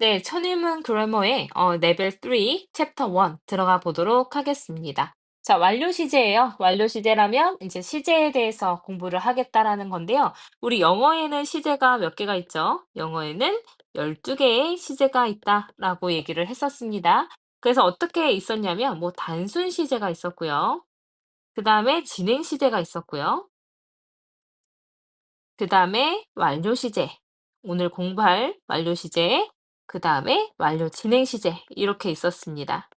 네, 천일문 그래머의 레벨 3, 챕터 1 들어가 보도록 하겠습니다. 자, 완료 시제예요. 완료 시제라면 이제 시제에 대해서 공부를 하겠다라는 건데요. 우리 영어에는 시제가 몇 개가 있죠? 영어에는 12개의 시제가 있다라고 얘기를 했었습니다. 그래서 어떻게 있었냐면 뭐 단순 시제가 있었고요. 그다음에 진행 시제가 있었고요. 그다음에 완료 시제, 오늘 공부할 완료 시제, 그다음에 완료 진행 시제 이렇게 있었습니다.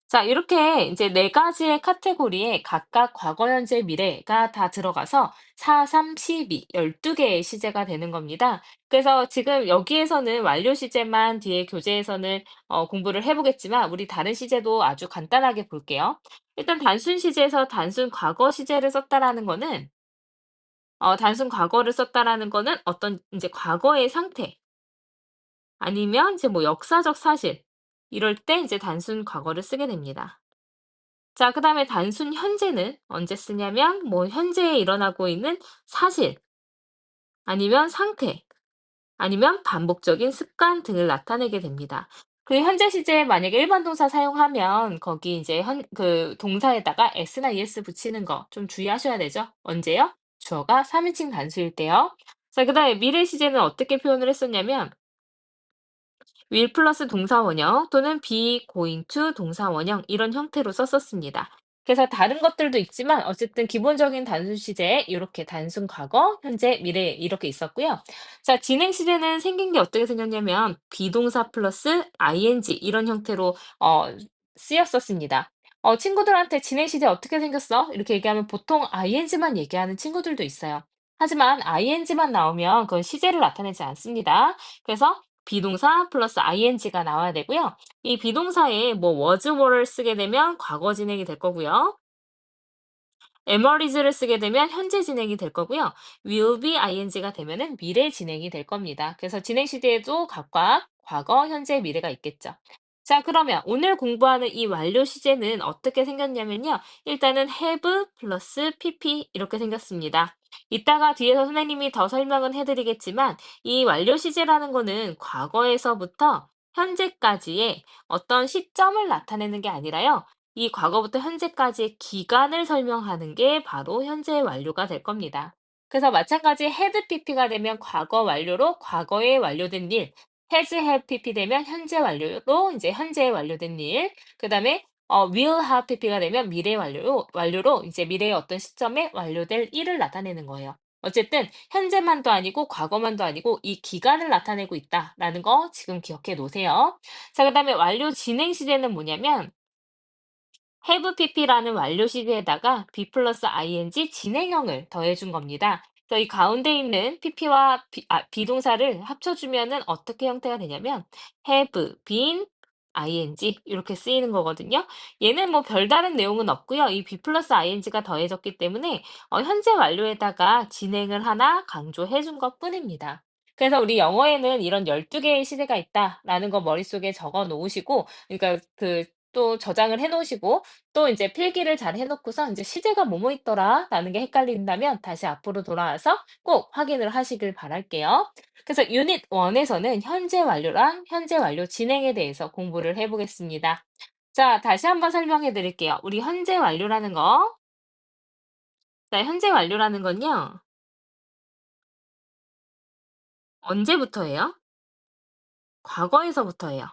자, 이렇게 이제 네 가지의 카테고리에 각각 과거, 현재, 미래가 다 들어가서 4, 3, 12, 12개의 시제가 되는 겁니다. 그래서 지금 여기에서는 완료 시제만 뒤에 교재에서는 공부를 해보겠지만 우리 다른 시제도 아주 간단하게 볼게요. 일단 단순 시제에서 단순 과거 시제를 썼다라는 거는 단순 과거를 썼다라는 거는 어떤 이제 과거의 상태 아니면 이제 뭐 역사적 사실 이럴 때 이제 단순 과거를 쓰게 됩니다. 자, 그다음에 단순 현재는 언제 쓰냐면 뭐 현재에 일어나고 있는 사실 아니면 상태 아니면 반복적인 습관 등을 나타내게 됩니다. 그 현재 시제 만약에 일반 동사 사용하면 거기 이제 그 동사에다가 s나 es 붙이는 거 좀 주의하셔야 되죠. 언제요? 주어가 3인칭 단수일 때요. 자, 그다음에 미래 시제는 어떻게 표현을 했었냐면 will 플러스 동사 원형 또는 be going to 동사 원형 이런 형태로 썼었습니다. 그래서 다른 것들도 있지만 어쨌든 기본적인 단순 시제에 이렇게 단순 과거, 현재, 미래 이렇게 있었고요. 자, 진행 시제는 생긴 게 어떻게 생겼냐면 비동사 플러스 ing 이런 형태로 쓰였었습니다. 친구들한테 진행 시제 어떻게 생겼어? 이렇게 얘기하면 보통 ing만 얘기하는 친구들도 있어요. 하지만 ing만 나오면 그건 시제를 나타내지 않습니다. 그래서 비동사 플러스 ing가 나와야 되고요. 이 비동사에 뭐 was, were를 쓰게 되면 과거 진행이 될 거고요. am, is를 쓰게 되면 현재 진행이 될 거고요. will be ing가 되면은 미래 진행이 될 겁니다. 그래서 진행 시제에도 각각 과거, 현재, 미래가 있겠죠. 자, 그러면 오늘 공부하는 이 완료 시제는 어떻게 생겼냐면요. 일단은 have 플러스 pp 이렇게 생겼습니다. 이따가 뒤에서 선생님이 더 설명은 해드리겠지만 이 완료 시제라는 거는 과거에서부터 현재까지의 어떤 시점을 나타내는 게 아니라요. 이 과거부터 현재까지의 기간을 설명하는 게 바로 현재 완료가 될 겁니다. 그래서 마찬가지 had pp가 되면 과거 완료로 과거에 완료된 일, has had pp 되면 현재 완료로 이제 현재에 완료된 일, 그다음에 will have pp가 되면 미래 완료로 이제 미래의 어떤 시점에 완료될 일을 나타내는 거예요. 어쨌든 현재만도 아니고 과거만도 아니고 이 기간을 나타내고 있다라는 거 지금 기억해 놓으세요. 자, 그다음에 완료 진행 시제는 뭐냐면 have pp라는 완료 시제에다가 be 플러스 ing 진행형을 더해준 겁니다. 그래서 이 가운데 있는 pp와 비동사를 합쳐주면은 어떻게 형태가 되냐면 have been ing 이렇게 쓰이는 거거든요. 얘는 뭐 별다른 내용은 없고요. 이 be 플러스 ing가 더해졌기 때문에 현재 완료에다가 진행을 하나 강조해 준 것뿐입니다. 그래서 우리 영어에는 이런 12개의 시제가 있다라는 거 머릿속에 적어 놓으시고, 그러니까 또 저장을 해 놓으시고 또 이제 필기를 잘 해 놓고서 이제 '시제가 뭐뭐 있더라.'라는 게 헷갈린다면 다시 앞으로 돌아와서 꼭 확인을 하시길 바랄게요. 그래서 유닛 1 에서는 현재 완료랑 현재 완료 진행에 대해서 공부를 해 보겠습니다. 자, 다시 한번 설명해 드릴게요. 우리 현재 완료라는 거. 자, 현재 완료라는 건요. 언제부터예요? 과거에서부터예요.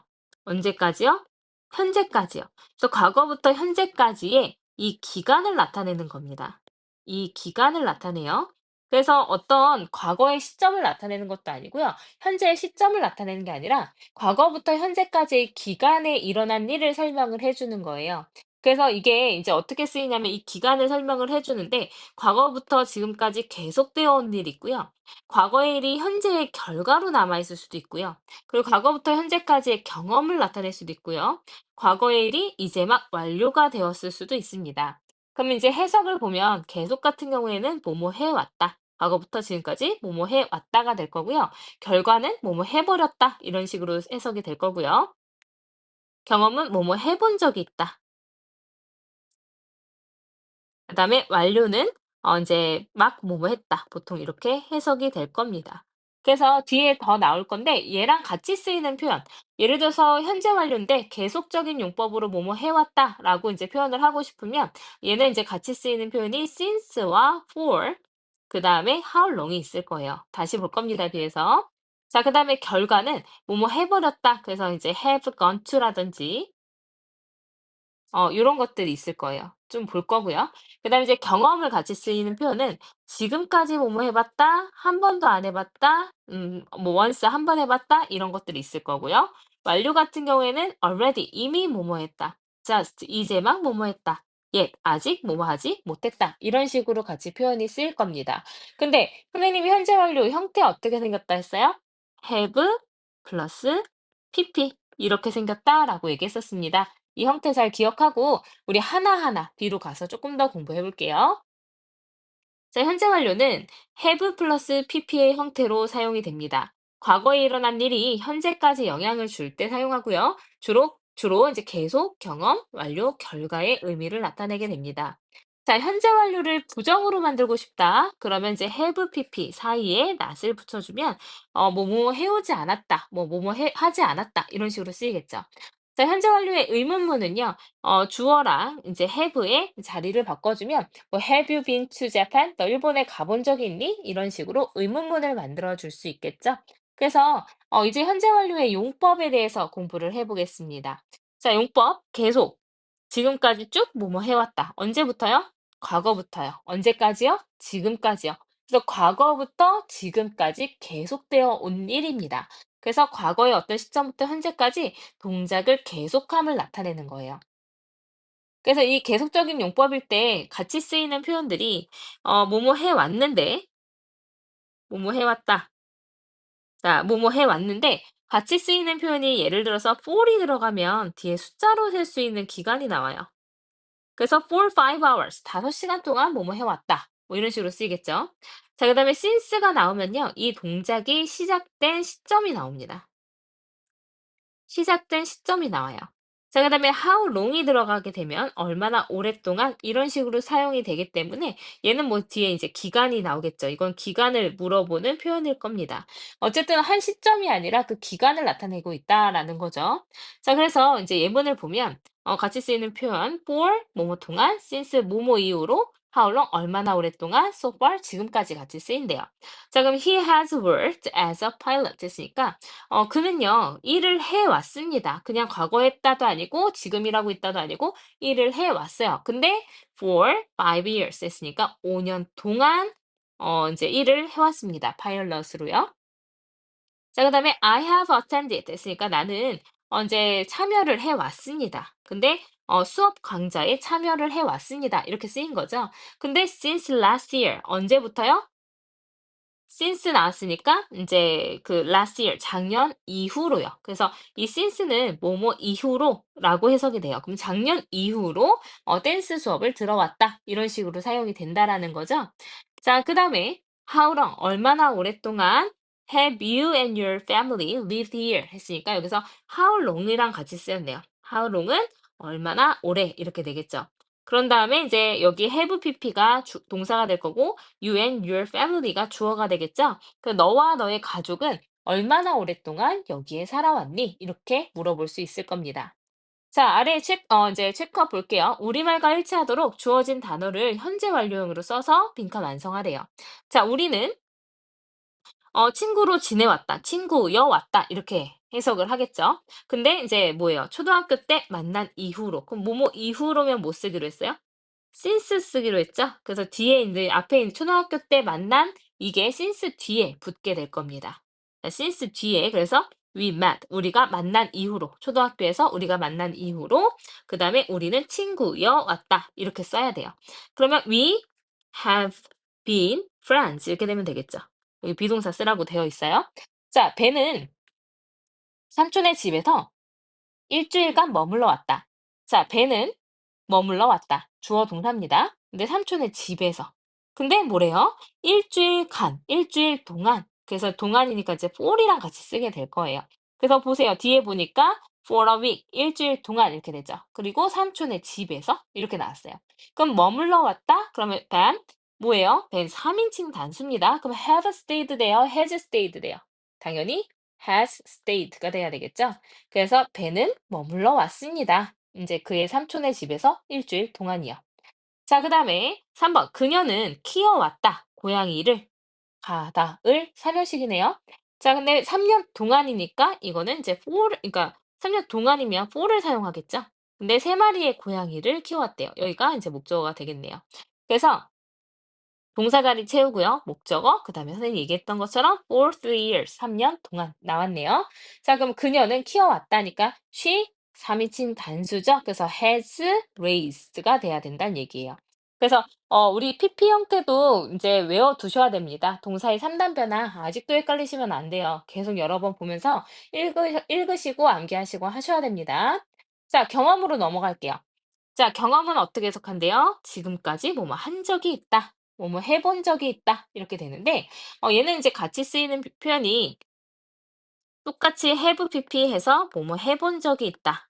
언제까지요? 현재까지요. 그래서 과거부터 현재까지의 이 기간을 나타내는 겁니다. 이 기간을 나타내요. 그래서 어떤 과거의 시점을 나타내는 것도 아니고요. 현재의 시점을 나타내는 게 아니라 과거부터 현재까지의 기간에 일어난 일을 설명을 해주는 거예요. 그래서 이게 이제 어떻게 쓰이냐면 이 기간을 설명을 해주는데 과거부터 지금까지 계속되어 온 일이 있고요. 과거의 일이 현재의 결과로 남아있을 수도 있고요. 그리고 과거부터 현재까지의 경험을 나타낼 수도 있고요. 과거의 일이 이제 막 완료가 되었을 수도 있습니다. 그럼 이제 해석을 보면 계속 같은 경우에는 뭐뭐 해왔다. 과거부터 지금까지 뭐뭐 해왔다가 될 거고요. 결과는 뭐뭐 해버렸다. 이런 식으로 해석이 될 거고요. 경험은 뭐뭐 해본 적이 있다. 그다음에 완료는 이제 막 뭐뭐 했다. 보통 이렇게 해석이 될 겁니다. 그래서 뒤에 더 나올 건데 얘랑 같이 쓰이는 표현. 예를 들어서 현재 완료인데 계속적인 용법으로 뭐뭐 해왔다라고 이제 표현을 하고 싶으면 얘는 이제 같이 쓰이는 표현이 since와 for, 그다음에 how long이 있을 거예요. 다시 볼 겁니다, 뒤에서. 자, 그다음에 결과는 뭐뭐 해버렸다. 그래서 이제 have gone to라든지 요런 것들이 있을 거예요. 좀 볼 거고요. 그다음에 이제 경험을 같이 쓰이는 표현은 지금까지 뭐뭐 해 봤다, 한 번도 안 해 봤다, 뭐 once 한 번 해 봤다 이런 것들이 있을 거고요. 완료 같은 경우에는 already 이미 뭐뭐 했다. just 이제 막 뭐뭐 했다. yet 아직 뭐뭐 하지 못했다. 이런 식으로 같이 표현이 쓰일 겁니다. 근데 선생님이 현재 완료 형태 어떻게 생겼다 했어요? have 플러스 pp 이렇게 생겼다라고 얘기했었습니다. 이 형태 잘 기억하고 우리 하나하나 뒤로 가서 조금 더 공부해 볼게요. 자, 현재 완료는 have 플러스 pp의 형태로 사용이 됩니다. 과거에 일어난 일이 현재까지 영향을 줄 때 사용하고요. 주로 이제 계속, 경험, 완료, 결과의 의미를 나타내게 됩니다. 자, 현재 완료를 부정으로 만들고 싶다. 그러면 이제 have pp 사이에 not을 붙여주면 뭐뭐 해오지 않았다, 하지 않았다 이런 식으로 쓰이겠죠. 자, 현재 완료의 의문문은요. 주어랑 이제 have의 자리를 바꿔주면 뭐 Have you been to Japan? 너 일본에 가본 적이 있니? 이런 식으로 의문문을 만들어 줄 수 있겠죠. 그래서 이제 현재 완료의 용법에 대해서 공부를 해보겠습니다. 자, 용법 계속 지금까지 쭉 뭐뭐 해왔다. 언제부터요? 과거부터요. 언제까지요? 지금까지요. 그래서 과거부터 지금까지 계속되어 온 일입니다. 그래서 과거의 어떤 시점부터 현재까지 동작을 계속함을 나타내는 거예요. 그래서 이 계속적인 용법일 때 같이 쓰이는 표현들이 뭐뭐 해 왔는데, 뭐뭐 해 왔다. 자, 뭐뭐 해 왔는데 같이 쓰이는 표현이 예를 들어서 for이 들어가면 뒤에 숫자로 셀 수 있는 기간이 나와요. 그래서 for 5 hours, 5시간 동안 뭐뭐 해 왔다. 뭐 이런 식으로 쓰이겠죠. 자, 그다음에 since가 나오면요. 이 동작이 시작된 시점이 나옵니다. 시작된 시점이 나와요. 자, 그다음에 how long이 들어가게 되면 얼마나 오랫동안 이런 식으로 사용이 되기 때문에 얘는 뭐 뒤에 이제 기간이 나오겠죠. 이건 기간을 물어보는 표현일 겁니다. 어쨌든 한 시점이 아니라 그 기간을 나타내고 있다라는 거죠. 자, 그래서 이제 예문을 보면 같이 쓰이는 표현 for 뭐뭐 동안, since 뭐뭐 이후로, how long 얼마나 오랫동안, so far 지금까지 같이 쓰인대요. 자, 그럼 he has worked as a pilot 했으니까 그는요, 일을 해 왔습니다. 그냥 과거에 했다도 아니고 지금이라고 있다도 아니고 일을 해 왔어요. 근데 for 5 years 했으니까 5년 동안 인제 일을 해 왔습니다. 파일럿으로요. 자, 그다음에 I have attended 했으니까 나는 인제 참여를 해 왔습니다. 근데 수업 강좌에 참여를 해 왔습니다. 이렇게 쓰인 거죠. 근데 since last year 언제부터요? since 나왔으니까 인제 그 last year 작년 이후로요. 그래서 이 since는 뭐뭐 이후로라고 해석이 돼요. 그럼 작년 이후로 댄스 수업을 들어왔다. 이런 식으로 사용이 된다라는 거죠. 자, 그다음에 how long 얼마나 오랫동안 have you and your family lived here 했으니까 여기서 how long이랑 같이 쓰였네요. how long은 얼마나 오래 이렇게 되겠죠. 그런 다음에 이제 여기 have pp가 동사가 될 거고 you and your family가 주어가 되겠죠? 그 너와 너의 가족은 얼마나 오랫동안 여기에 살아왔니? 이렇게 물어볼 수 있을 겁니다. 자, 아래 이제 체크업 볼게요. 우리말과 일치하도록 주어진 단어를 현재 완료형으로 써서 빈칸 완성하래요. 자, 우리는 친구로 지내왔다, 친구여 왔다 이렇게 해석을 하겠죠. 근데 이제 뭐예요? 초등학교 때 만난 이후로. 그럼 뭐뭐 이후로면 뭐 쓰기로 했어요? since 쓰기로 했죠? 그래서 뒤에 인제 앞에 있는 초등학교 때 만난 이게 since 뒤에 붙게 될 겁니다. 자, since 뒤에 그래서 we met 우리가 만난 이후로 초등학교에서 우리가 만난 이후로 그다음에 우리는 친구여 왔다 이렇게 써야 돼요. 그러면 we have been friends 이렇게 되면 되겠죠. 여기 비동사 쓰라고 되어 있어요. 자, 배는 삼촌의 집에서 일주일간 머물러 왔다. 자, 배는 머물러 왔다. 주어 동사입니다. 근데 삼촌의 집에서. 근데 뭐래요? 일주일간, 일주일 동안. 그래서 동안이니까 이제 for이랑 같이 쓰게 될 거예요. 그래서 보세요. 뒤에 보니까 for a week, 일주일 동안 이렇게 되죠. 그리고 삼촌의 집에서 이렇게 나왔어요. 그럼 머물러 왔다? 그러면 뭐예요? 벤 3인칭 단수입니다. 그럼 have stayed 돼요? has stayed 돼요? 당연히 has stayed가 돼야 되겠죠? 그래서 벤은 머물러 왔습니다. 이제 그의 삼촌의 집에서 일주일 동안이요. 자, 그 다음에 3번. 그녀는 키워왔다. 고양이를 가다을 살려식이네요. 자, 근데 3년 동안이니까 이거는 이제 for, 그러니까 3년 동안이면 for를 사용하겠죠? 근데 3마리의 고양이를 키워왔대요. 여기가 이제 목적어가 되겠네요. 그래서 동사 자리 채우고요. 목적어, 그다음에 선생님이 얘기했던 것처럼 for 3 years, 3년 동안 나왔네요. 자, 그럼 그녀는 키워왔다니까 she 3인칭 단수죠. 그래서 has raised가 돼야 된다는 얘기예요. 그래서 우리 PP 형태도 이제 외워두셔야 됩니다. 동사의 3단 변화 아직도 헷갈리시면 안 돼요. 계속 여러 번 보면서 읽으시고 암기하시고 하셔야 됩니다. 자, 경험으로 넘어갈게요. 자, 경험은 어떻게 해석한대요? 지금까지 뭐뭐 한 적이 있다. 뭐뭐 해본 적이 있다. 이렇게 되는데, 얘는 이제 같이 쓰이는 표현이 똑같이 have pp 해서 뭐뭐 해본 적이 있다.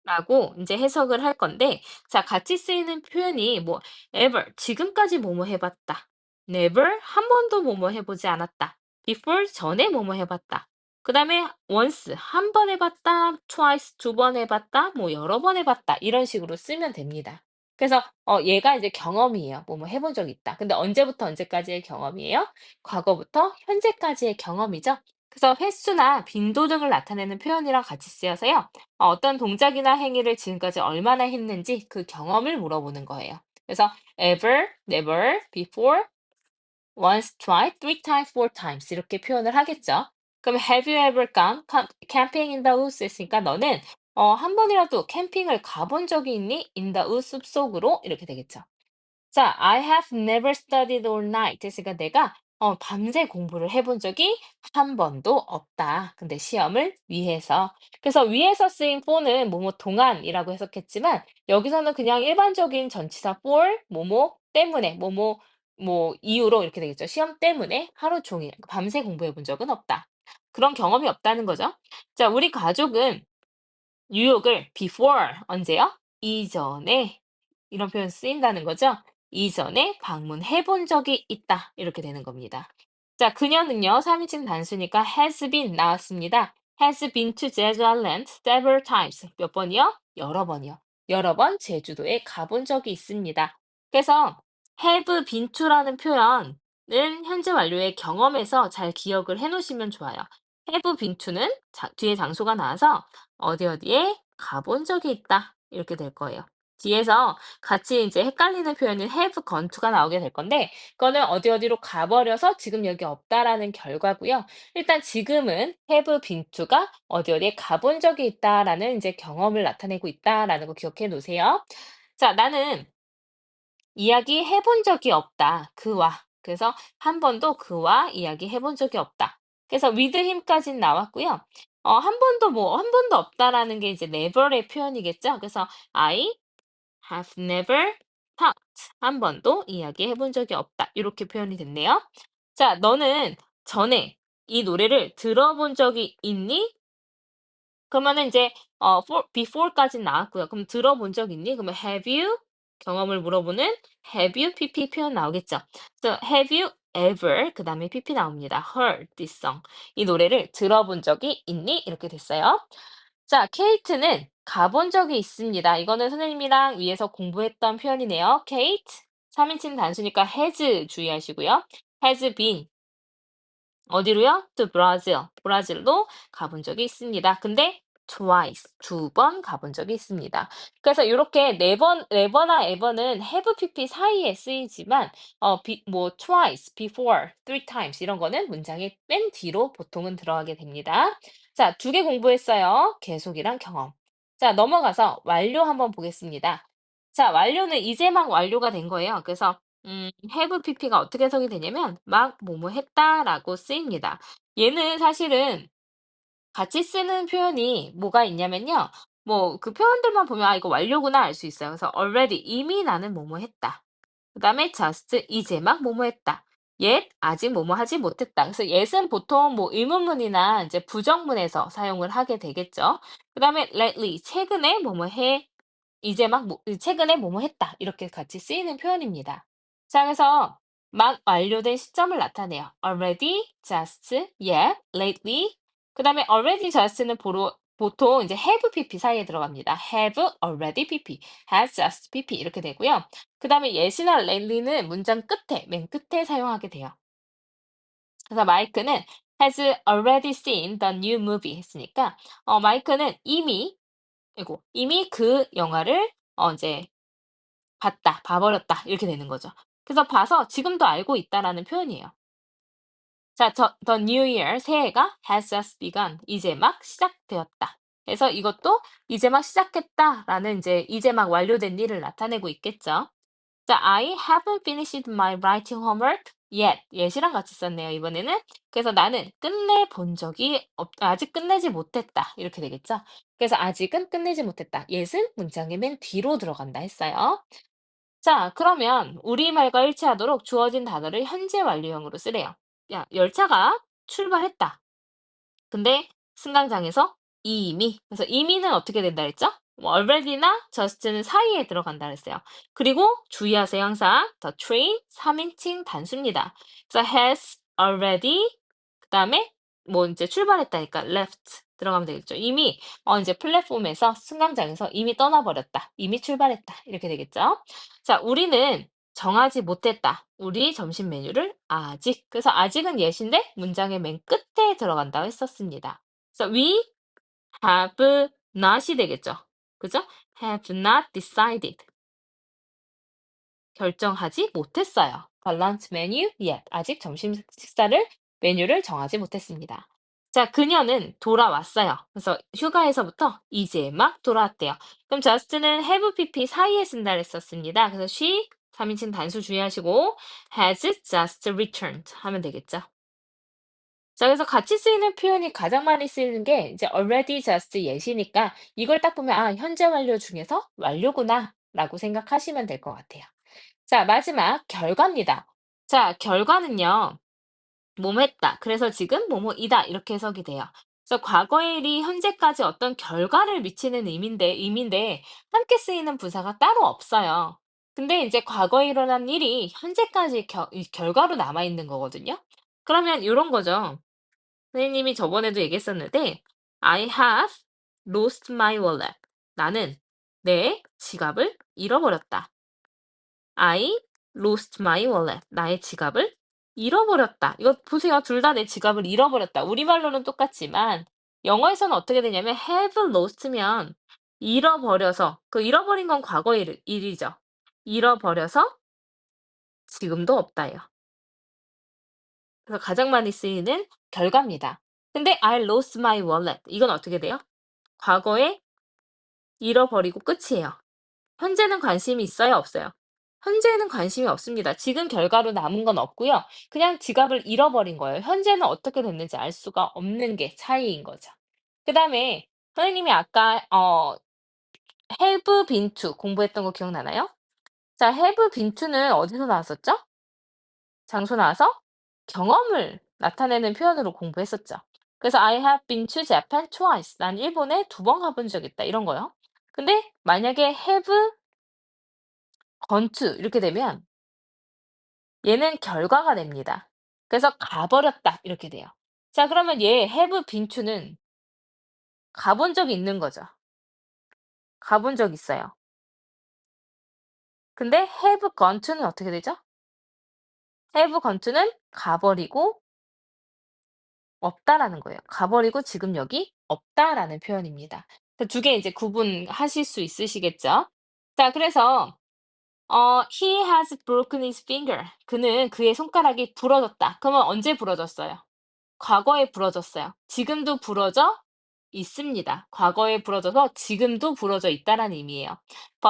라고 이제 해석을 할 건데, 자, 같이 쓰이는 표현이 뭐, ever, 지금까지 뭐뭐 해봤다. never, 한 번도 뭐뭐 해보지 않았다. before, 전에 뭐뭐 해봤다. 그 다음에 once, 한 번 해봤다. twice, 2번 해봤다. 뭐 여러 번 해봤다. 이런 식으로 쓰면 됩니다. 그래서 얘가 이제 경험이에요. 뭐뭐 해본 적 있다. 근데 언제부터 언제까지의 경험이에요? 과거부터 현재까지의 경험이죠. 그래서 횟수나 빈도 등을 나타내는 표현이랑 같이 쓰여서요. 어떤 동작이나 행위를 지금까지 얼마나 했는지 그 경험을 물어보는 거예요. 그래서 ever, never, before, once, twice, three times, four times 이렇게 표현을 하겠죠. 그럼 have you ever gone camping in the woods 했으니까 너는 한 번이라도 캠핑을 가본 적이 있니? in the woods 숲속으로 이렇게 되겠죠. 자, I have never studied all night. 했으니까 내가 밤새 공부를 해본 적이 한 번도 없다. 근데 시험을 위해서. 그래서 위해서 쓰인 for는 뭐뭐 동안이라고 해석했지만 여기서는 그냥 일반적인 전치사 for 뭐뭐 때문에 뭐뭐 뭐 이유로 이렇게 되겠죠. 시험 때문에 하루 종일 밤새 공부해 본 적은 없다. 그런 경험이 없다는 거죠. 자, 우리 가족은 뉴욕을 before 언제요? 이전에 이런 표현 쓰인다는 거죠. 이전에 방문해 본 적이 있다. 이렇게 되는 겁니다. 자, 그녀는요. 3인칭 단수니까 has been 나왔습니다. has been to Jeju Island several times. 몇 번이요? 여러 번이요. 여러 번 제주도에 가본 적이 있습니다. 그래서 have been to라는 표현은 현재 완료의 경험에서 잘 기억을 해 놓으시면 좋아요. have been to는 뒤에 장소가 나와서 어디 어디에 가본 적이 있다. 이렇게 될 거예요. 뒤에서 같이 이제 헷갈리는 표현인 have gone to가 나오게 될 건데, 그거는 어디 어디로 가버려서 지금 여기 없다라는 결과고요. 일단 지금은 have been to가 어디 어디에 가본 적이 있다라는 이제 경험을 나타내고 있다라는 거 기억해 놓으세요. 자, 나는 이야기해 본 적이 없다. 그와. 그래서 한 번도 그와 이야기해 본 적이 없다. 그래서 with him까지는 나왔고요. 한 번도 없다라는 게 이제 never의 표현이겠죠. 그래서 I have never talked. 한 번도 이야기해 본 적이 없다. 이렇게 표현이 됐네요. 자, 너는 전에 이 노래를 들어본 적이 있니? 그러면은 이제 before까지 나왔고요. 그럼 들어본 적 있니? 그러면 have you 경험을 물어보는 have you pp 표현 나오겠죠. 그래서 have you ever 그다음에 pp 나옵니다. heard this song. 이 노래를 들어본 적이 있니? 이렇게 됐어요. 자, 케이트는 가본 적이 있습니다. 이거는 선생님이랑 위에서 공부했던 표현이네요. 케이트 3인칭 단수니까 has 주의하시고요. has been 어디로요? To Brazil. 브라질로 가본 적이 있습니다. 근데 twice, 2번 가본 적이 있습니다. 그래서 이렇게 네버나 ever는 have pp 사이에 쓰이지만 뭐 twice, before, three times 이런 거는 문장의 맨 뒤로 보통은 들어가게 됩니다. 자, 2개 공부했어요. 계속이랑 경험. 자, 넘어가서 완료 한번 보겠습니다. 자, 완료는 이제 막 완료가 된 거예요. 그래서 have pp가 어떻게 해석이 되냐면 막 뭐뭐 했다라고 쓰입니다. 얘는 사실은 같이 쓰는 표현이 뭐가 있냐면요. 뭐 그 표현들만 보면 아 이거 완료구나 알 수 있어요. 그래서 already 이미 나는 뭐뭐 했다. 그다음에 just 이제 막 뭐뭐 했다. yet 아직 뭐뭐 하지 못했다. 그래서 yet은 보통 뭐 의문문이나 이제 부정문에서 사용을 하게 되겠죠. 그다음에 lately 최근에 뭐뭐 해 이제 막 최근에 뭐뭐 했다. 이렇게 같이 쓰이는 표현입니다. 자, 그래서 막 완료된 시점을 나타내요. already, just, yet, lately. 그다음에 already, just는 보통 이제 have pp 사이에 들어갑니다. have already pp, has just pp 이렇게 되고요. 그다음에 yet이나 lately는 문장 끝에, 맨 끝에 사용하게 돼요. 그래서 마이크는 has already seen the new movie 했으니까 마이크는 이미 그 영화를 이제 봤다, 봐버렸다 이렇게 되는 거죠. 그래서 봐서 지금도 알고 있다라는 표현이에요. 자, the new year 새해가 has just begun 이제 막 시작되었다. 그래서 이것도 이제 막 시작했다라는 이제 막 완료된 일을 나타내고 있겠죠. 자, I haven't finished my writing homework yet. yet이랑 같이 썼네요, 이번에는. 그래서 나는 끝내 본 적이 아직 끝내지 못했다. 이렇게 되겠죠. 그래서 아직은 끝내지 못했다. yet은 문장의 맨 뒤로 들어간다 했어요. 자, 그러면 우리말과 일치하도록 주어진 단어를 현재 완료형으로 쓰래요. 야, 열차가 출발했다. 근데 승강장에서 이미. 그래서 이미는 어떻게 된다 했죠? 뭐 already나 just는 사이에 들어간다 그랬어요. 그리고 주의하세요. 항상 the train 3인칭 단수입니다. 그래서 has already 그다음에 뭐 이제 출발했다니까 left 들어가면 되겠죠. 이미 이제 플랫폼에서 승강장에서 이미 떠나버렸다. 이미 출발했다. 이렇게 되겠죠. 자, 우리는 정하지 못했다. 우리 점심 메뉴를 아직. 그래서 아직은 예시인데 문장의 맨 끝에 들어간다고 했었습니다. 그래서 we have not이 되겠죠. 그죠? have not decided. 결정하지 못했어요. The lunch menu yet. 아직 점심 식사를 메뉴를 정하지 못했습니다. 자, 그녀는 돌아왔어요. 그래서 휴가에서부터 이제 막 돌아왔대요. 그럼 just는 have pp 사이에 쓴다 그랬었습니다. 그래서 she 3인칭 단수 주의하시고 has just returned 하면 되겠죠. 자, 그래서 같이 쓰이는 표현이 가장 많이 쓰이는 게 이제 already, just, yet이니까 이걸 딱 보면 아, 현재 완료 중에서 완료구나라고 생각하시면 될 것 같아요. 자, 마지막 결과입니다. 자, 결과는요. 뭐뭐 했다. 그래서 지금 뭐뭐이다. 이렇게 해석이 돼요. 그래서 과거의 일이 현재까지 어떤 결과를 미치는 의미인데 함께 쓰이는 부사가 따로 없어요. 근데 이제 과거에 일어난 일이 현재까지 이 결과로 남아 있는 거거든요. 그러면 이런 거죠. 선생님이 저번에도 얘기했었는데 I have lost my wallet. 나는 내 지갑을 잃어버렸다. I lost my wallet. 나의 지갑을 잃어버렸다. 이거 보세요. 둘 다 내 지갑을 잃어버렸다. 우리말로는 똑같지만 영어에서는 어떻게 되냐면 have lost면 잃어버려서 그 잃어버린 건 과거의 일이죠. 잃어버려서 지금도 없다예요. 그래서 가장 많이 쓰이는 결과입니다. 근데 I lost my wallet. 이건 어떻게 돼요? 과거에 잃어버리고 끝이에요. 현재는 관심이 있어요, 없어요? 현재는 관심이 없습니다. 지금 결과로 남은 건 없고요. 그냥 지갑을 잃어버린 거예요. 현재는 어떻게 됐는지 알 수가 없는 게 차이인 거죠. 그다음에 선생님이 아까 have been to 공부했던 거 기억나나요? 자, have been to는 어디서 나왔었죠? 장소 나와서 경험을 나타내는 표현으로 공부했었죠. 그래서 I have been to Japan twice. 난 일본에 2번 가본 적 있다. 이런 거요. 근데 만약에 have gone to 이렇게 되면 얘는 결과가 됩니다. 그래서 가버렸다 이렇게 돼요. 자, 그러면 얘 have been to는 가본 적이 있는 거죠. 가본 적 있어요. 근데 have gone to는 어떻게 되죠? have gone to는 가버리고 없다라는 거예요. 가버리고 지금 여기 없다라는 표현입니다. 그 두 개 이제 구분하실 수 있으시겠죠? 자, 그래서 he has broken his finger. 그는 그의 손가락이 부러졌다. 그러면 언제 부러졌어요? 과거에 부러졌어요. 지금도 부러져 있습니다. 과거에 부러져서 지금도 부러져 있다라는 의미예요.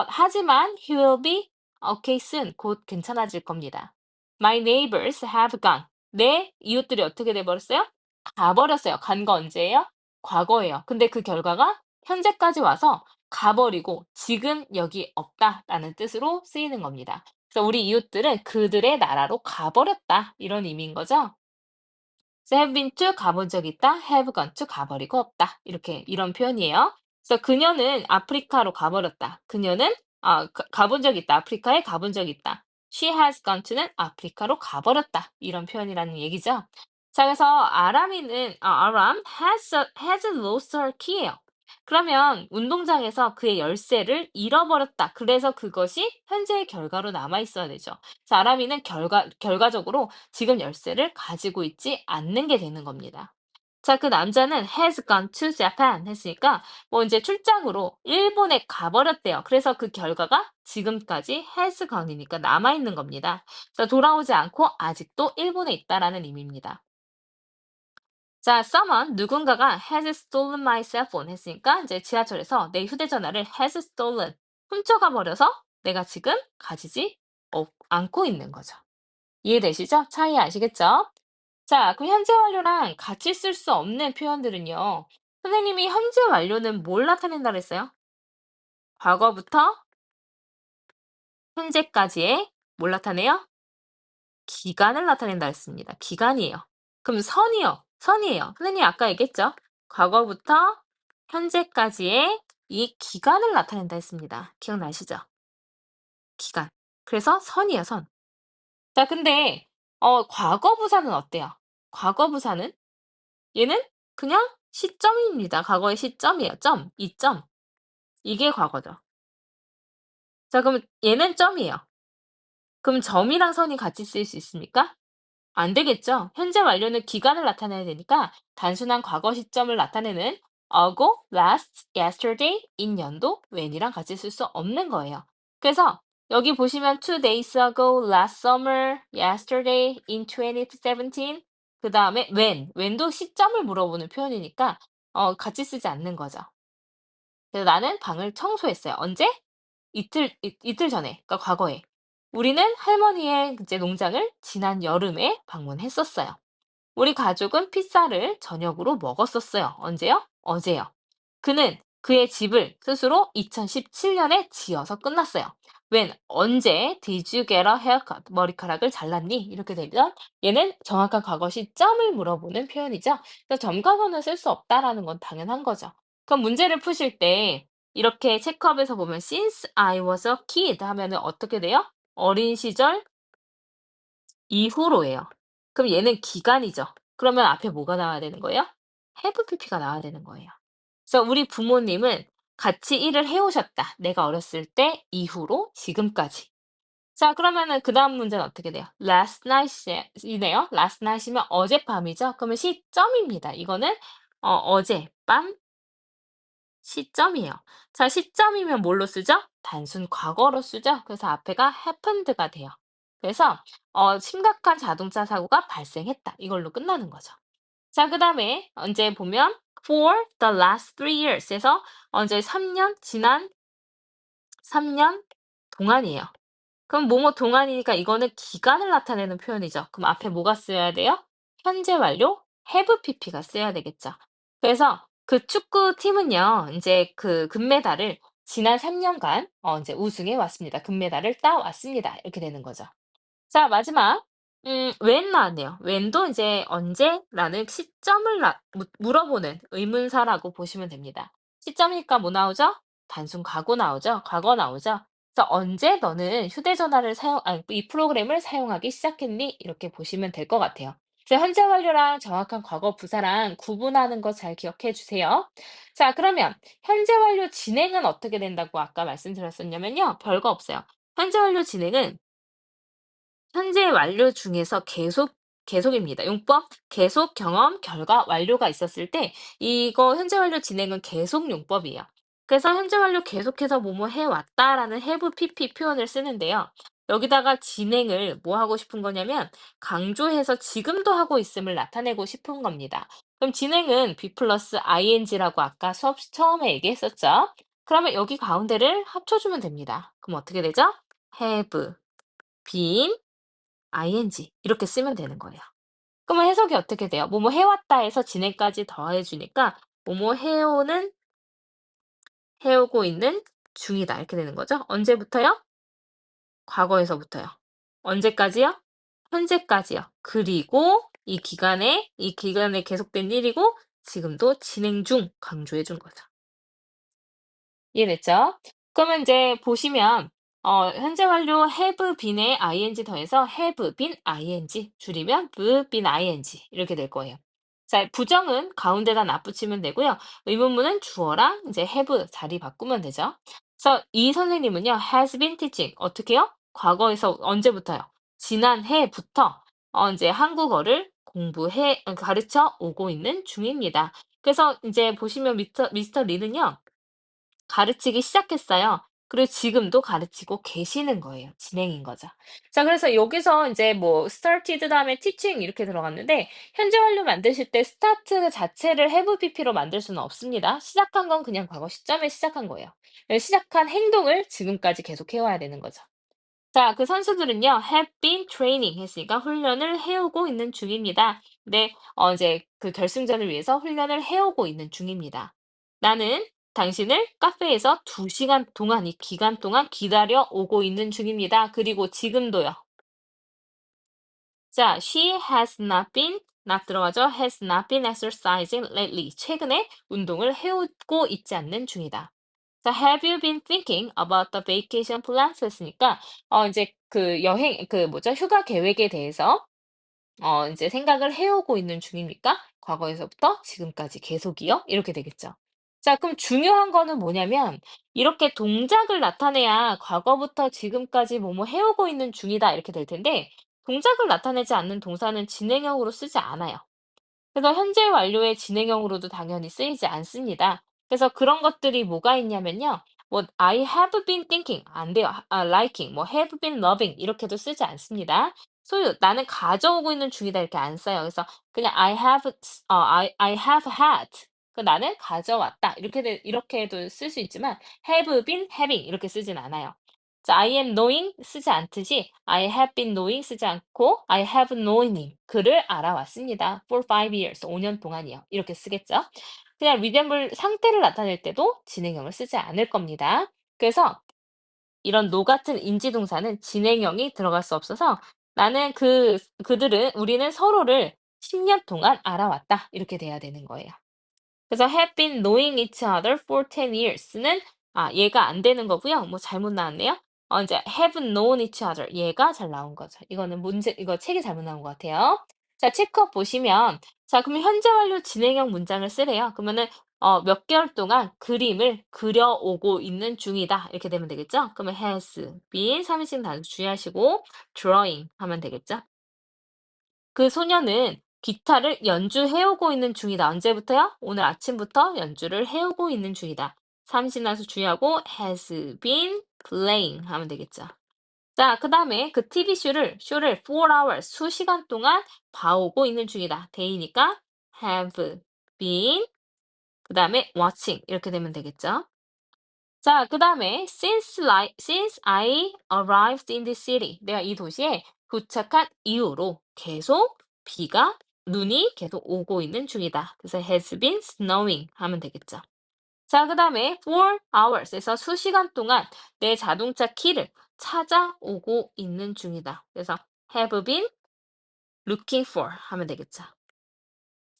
하지만 he will be okay soon. 곧 괜찮아질 겁니다. My neighbors have gone. 내 이웃들이 어떻게 돼 버렸어요? 가버렸어요. 간 거 언제예요? 과거예요. 근데 그 결과가 현재까지 와서 가버리고 지금 여기 없다라는 뜻으로 쓰이는 겁니다. 그래서 우리 이웃들은 그들의 나라로 가버렸다. 이런 의미인 거죠. 그래서 have been to 가본 적 있다. have gone to 가버리고 없다. 이런 표현이에요. 그래서 그녀는 아프리카로 가버렸다. 그녀는 가본 적이 있다. 아프리카에 가본 적이 있다. She has gone to는 아프리카로 가버렸다. 이런 표현이라는 얘기죠. 자, 그래서 아람 has lost her key예요. 그러면 운동장에서 그의 열쇠를 잃어버렸다. 그래서 그것이 현재의 결과로 남아 있어야 되죠. 그래서 아람이는 결과적으로 지금 열쇠를 가지고 있지 않는 게 되는 겁니다. 자, 그 남자는 has gone to Japan 했으니까 뭐 이제 출장으로 일본에 가버렸대요. 그래서 그 결과가 지금까지 has gone이니까 남아 있는 겁니다. 자, 돌아오지 않고 아직도 일본에 있다라는 의미입니다. 자, someone 누군가가 has stolen my cell phone 했으니까 이제 지하철에서 내 휴대전화를 has stolen 훔쳐가 버려서 내가 지금 가지지 않고 있는 거죠. 이해되시죠? 차이 아시겠죠? 자, 그럼 현재 완료랑 같이 쓸 수 없는 표현들은요. 선생님이 현재 완료는 뭘 나타낸다 그랬어요? 과거부터 현재까지의 뭘 나타내요? 기간을 나타낸다 했습니다. 기간이에요. 그럼 선이에요. 선생님이 아까 얘기했죠? 과거부터 현재까지의 이 기간을 나타낸다 했습니다. 기억나시죠? 기간. 그래서 선이에요, 선. 자, 근데 과거 부사는 어때요? 과거 부사는 얘는 그냥 시점입니다. 과거의 시점이에요. 점, 이 점. 이게 과거죠. 자, 그럼 얘는 점이에요. 그럼 점이랑 선이 같이 쓰일 수 있습니까? 안 되겠죠. 현재 완료는 기간을 나타내야 되니까 단순한 과거 시점을 나타내는 ago, last, yesterday, in 연도, when이랑 같이 쓸 수 없는 거예요. 그래서 여기 보시면 2 days ago, last summer, yesterday, in 2017, 그 다음에 when도 시점을 물어보는 표현이니까 같이 쓰지 않는 거죠. 그래서 나는 방을 청소했어요. 언제? 이틀 전에, 그러니까 과거에. 우리는 할머니의 이제 농장을 지난 여름에 방문했었어요. 우리 가족은 피자를 저녁으로 먹었었어요. 언제요? 어제요. 그는 그의 집을 스스로 2017년에 지어서 끝났어요. 언제 did you get a haircut? 머리카락을 잘랐니? 이렇게 되면 얘는 정확한 과거 시점을 물어보는 표현이죠. 그래서 점과거는 쓸 수 없다라는 건 당연한 거죠. 그럼 문제를 푸실 때 이렇게 체크업에서 보면 since I was a kid 하면은 어떻게 돼요? 어린 시절 이후로예요. 그럼 얘는 기간이죠. 그러면 앞에 뭐가 나와야 되는 거예요? have pp가 나와야 되는 거예요. 그래서 우리 부모님은 같이 일을 해 오셨다. 내가 어렸을 때 이후로 지금까지. 자, 그러면은 그다음 문제는 어떻게 돼요? last night 이네요. last night이면 어젯밤이죠. 그러면 시점입니다. 이거는 어젯밤 시점이에요. 자, 시점이면 뭘로 쓰죠? 단순 과거로 쓰죠. 그래서 앞에가 happened가 돼요. 그래서 심각한 자동차 사고가 발생했다. 이걸로 끝나는 거죠. 자, 그다음에 언제 보면 for the last 3 years에서 언제 3년 지난 3년 동안이에요. 그럼 뭐뭐 동안이니까 이거는 기간을 나타내는 표현이죠. 그럼 앞에 뭐가 쓰여야 돼요? 현재 완료 have pp가 쓰여야 되겠죠. 그래서 그 축구팀은요. 인제 그 금메달을 지난 3 년간 인제 우승해 왔습니다. 금메달을 따 왔습니다. 이렇게 되는 거죠. 자, 마지막 when 나왔네요. when도 이제 언제라는 시점을 물어보는 의문사라고 보시면 됩니다. 시점이니까 뭐 나오죠? 단순 과거 나오죠. 과거 나오죠. 그래서 "언제 너는 휴대전화를 이 프로그램을 사용하기 시작했니?" 이렇게 보시면 될 것 같아요. 그래서 현재 완료랑 정확한 과거 부사랑 구분하는 거 잘 기억해 주세요. 자, 그러면 현재 완료 진행은 어떻게 된다고 아까 말씀드렸었냐면요. 별거 없어요. 현재 완료 진행은 현재 완료 중에서 계속입니다. 용법 계속, 경험, 결과, 완료가 있었을 때 이거 현재 완료 진행은 계속 용법이에요. 그래서 현재 완료 계속해서 뭐뭐 해 왔다라는 have pp 표현을 쓰는데요. 여기다가 진행을 뭐 하고 싶은 거냐면 강조해서 지금도 하고 있음을 나타내고 싶은 겁니다. 그럼 진행은 be 플러스 ing라고 아까 수업 처음에 얘기했었죠. 그러면 여기 가운데를 합쳐주면 됩니다. 그럼 어떻게 되죠? have been ing 이렇게 쓰면 되는 거예요. 그러면 해석이 어떻게 돼요? 뭐뭐 해왔다 해서 진행까지 더해 주니까 뭐뭐 해오고 있는 중이다 이렇게 되는 거죠. 언제부터요? 과거에서부터요. 언제까지요? 현재까지요. 그리고 이 기간에 계속된 일이고 지금도 진행 중 강조해 준 거죠. 이해됐죠? 그러면 이제 보시면 현재 완료 have been에 ing 더해서 have been ing 줄이면 have been ing 이렇게 될 거예요. 자, 부정은 가운데다 납붙이면 되고요. 의문문은 주어랑 이제 have 자리 바꾸면 되죠. 그래서 이 선생님은요, has been teaching 어떻게요? 과거에서 언제부터요? 지난해부터 이제 한국어를 가르쳐 오고 있는 중입니다. 그래서 이제 보시면 미스터 리는요, 가르치기 시작했어요. 그리고 지금도 가르치고 계시는 거예요. 진행인 거죠. 자, 그래서 여기서 이제 뭐 started 다음에 teaching 이렇게 들어갔는데 현재 완료 만드실 때 start 자체를 have pp로 만들 수는 없습니다. 시작한 건 그냥 과거 시점에 시작한 거예요. 시작한 행동을 지금까지 계속 해와야 되는 거죠. 자, 그 선수들은요, have been training 했으니까 훈련을 해오고 있는 중입니다. 네, 이제 그 결승전을 위해서 훈련을 해오고 있는 중입니다. 나는 당신을 카페에서 2시간 동안, 이 기간 동안 기다려 오고 있는 중입니다. 그리고 지금도요. 자, she has not been, not 들어가죠? has not been exercising lately. 최근에 운동을 해오고 있지 않는 중이다. 자, have you been thinking about the vacation plans? 했으니까, 이제 그 여행, 그 뭐죠? 휴가 계획에 대해서 이제 생각을 해오고 있는 중입니까? 과거에서부터 지금까지 계속이요? 이렇게 되겠죠. 자, 그럼 중요한 거는 뭐냐면, 이렇게 동작을 나타내야 과거부터 지금까지 뭐뭐 해오고 있는 중이다. 이렇게 될 텐데, 동작을 나타내지 않는 동사는 진행형으로 쓰지 않아요. 그래서 현재 완료의 진행형으로도 당연히 쓰이지 않습니다. 그래서 그런 것들이 뭐가 있냐면요. 뭐 I have been thinking 안 돼요. liking 뭐 have been loving 이렇게도 쓰지 않습니다. 소유 나는 가져오고 있는 중이다 이렇게 안 써요. 그래서 그냥 I have had 나는 가져왔다 이렇게도 쓸 수 있지만 have been having 이렇게 쓰진 않아요. 자, I am knowing 쓰지 않듯이 I have been knowing 쓰지 않고 I have known him. 그를 알아왔습니다. For 5 years. 5년 동안이요. 이렇게 쓰겠죠. 그냥 resemble 상태를 나타낼 때도 진행형을 쓰지 않을 겁니다. 그래서 이런 노 같은 인지동사는 진행형이 들어갈 수 없어서 나는 우리는 서로를 10년 동안 알아왔다. 이렇게 돼야 되는 거예요. 그래서 have been knowing each other for 10 years는 얘가 안 되는 거고요. 뭐 잘못 나왔네요. 이제 have known each other 얘가 잘 나온 거죠. 이거 책이 잘못 나온 것 같아요. 자, 체크업 보시면 자, 그러면 현재 완료 진행형 문장을 쓰래요. 그러면은 몇 개월 동안 그림을 그려오고 있는 중이다. 이렇게 되면 되겠죠? 그러면 has been 3인칭 단수 주의하시고 drawing 하면 되겠죠? 그 소녀는 기타를 연주해오고 있는 중이다. 언제부터요? 오늘 아침부터 연주를 해오고 있는 중이다. 삼신하수 주의하고 has been playing 하면 되겠죠. 자, 그 다음에 그 쇼를 4 hours, 수시간 동안 봐오고 있는 중이다. 데이니까 have been, 그 다음에 watching 이렇게 되면 되겠죠. 자, 그다음에 since I arrived in this city. 내가 이 도시에 도착한 이후로 계속 눈이 계속 오고 있는 중이다. 그래서 has been snowing 하면 되겠죠. 자, 그다음에 4 hours에서 수시간 동안 내 자동차 키를 찾아오고 있는 중이다. 그래서 have been looking for 하면 되겠죠.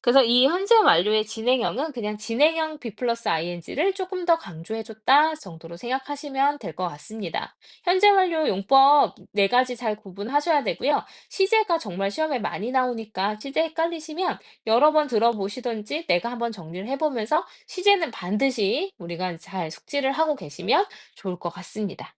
그래서 이 현재 완료의 진행형은 그냥 진행형 be 플러스 ing를 조금 더 강조해 줬다 정도로 생각하시면 될 것 같습니다. 현재 완료 용법 4가지 잘 구분하셔야 되고요. 시제가 정말 시험에 많이 나오니까 시제 헷갈리시면 여러 번 들어보시든지 내가 한번 정리를 해보면서 시제는 반드시 우리가 잘 숙지를 하고 계시면 좋을 것 같습니다.